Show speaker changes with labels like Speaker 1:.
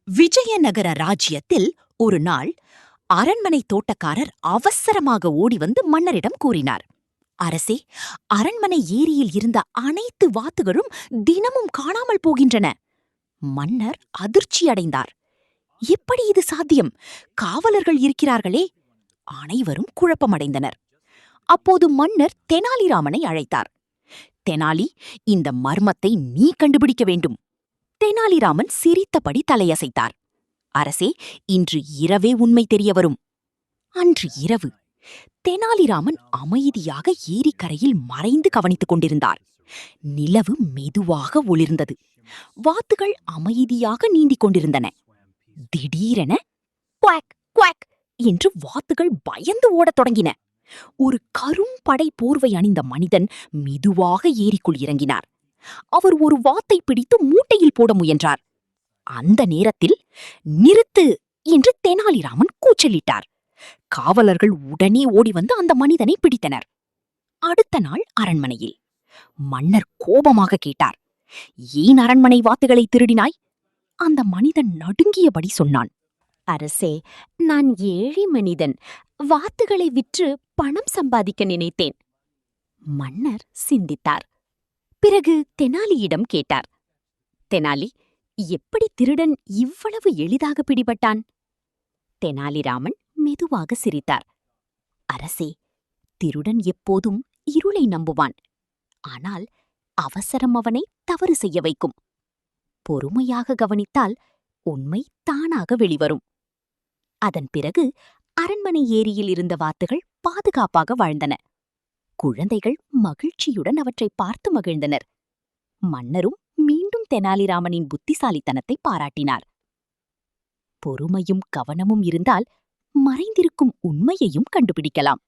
Speaker 1: விஜயநகர ராஜ்யத்தில் ஒரு நாள் அரண்மனை தோட்டக்காரர் அவசரமாக ஓடி வந்து மன்னரிடம் கூறினார். அரசே, அரண்மனை ஏரியில் இருந்த அனைத்து வாத்துகளும் தினமும் காணாமல் போகின்றன. மன்னர் அதிர்ச்சியடைந்தார். எப்படி இது சாத்தியம்? காவலர்கள் இருக்கிறார்களே! அனைவரும் குழப்பமடைந்தனர். அப்போது மன்னர் தெனாலிராமனை அழைத்தார். தெனாலி, இந்த மர்மத்தை நீ கண்டுபிடிக்க வேண்டும். தெனாலிராமன் சிரித்தபடி தலையசைத்தார். அரசே, இன்று இரவே உண்மை தெரியவரும். அன்று இரவு தெனாலிராமன் அமைதியாக ஏரிக்கரையில் மறைந்து கவனித்துக் கொண்டிருந்தார். நிலவு மெதுவாக ஒளிர்ந்தது. வாத்துகள் அமைதியாக நீந்திக் கொண்டிருந்தன. திடீரென குவாக் குவாக் என்று வாத்துகள் பயந்து ஓடத் தொடங்கின. ஒரு கரும்படை போர்வை அணிந்த மனிதன் மெதுவாக ஏரிக்குள் இறங்கினார். அவர் ஒரு வாத்தை பிடித்து மூட்டையில் போட முயன்றார். அந்த நேரத்தில் நிறுத்து என்று தெனாலிராமன் கூச்சலிட்டார். காவலர்கள் உடனே ஓடி வந்து அந்த மனிதனை பிடித்தனர். அடுத்த நாள் அரண்மனையில் மன்னர் கோபமாக கேட்டார், ஏன் அரண்மனை வாத்துகளை திருடினாய்? அந்த மனிதன் நடுங்கியபடி சொன்னான், அரசே, நான் ஏழை மனிதன். வாத்துகளை விற்று பணம் சம்பாதிக்க நினைத்தேன். மன்னர் சிந்தித்தார். பிறகு தெனாலியிடம் கேட்டார், தெனாலி, எப்படி திருடன் இவ்வளவு எளிதாக பிடிபட்டான்? தெனாலிராமன் மெதுவாக சிரித்தார். அரசே, திருடன் எப்போதும் இருளை நம்புவான். ஆனால் அவசரம் அவனை தவறு செய்ய வைக்கும். பொறுமையாக கவனித்தால் உண்மை தானாக வெளிவரும். அதன் பிறகு அரண்மனை ஏரியில் இருந்த வாத்துகள் பாதுகாப்பாக வாழ்ந்தன. குழந்தைகள் மகிழ்ச்சியுடன் அவற்றை பார்த்து மகிழ்ந்தனர். மன்னரும் மீண்டும் தெனாலிராமனின் புத்திசாலித்தனத்தை பாராட்டினார். பொறுமையும் கவனமும் இருந்தால் மறைந்திருக்கும் உண்மையையும் கண்டுபிடிக்கலாம்.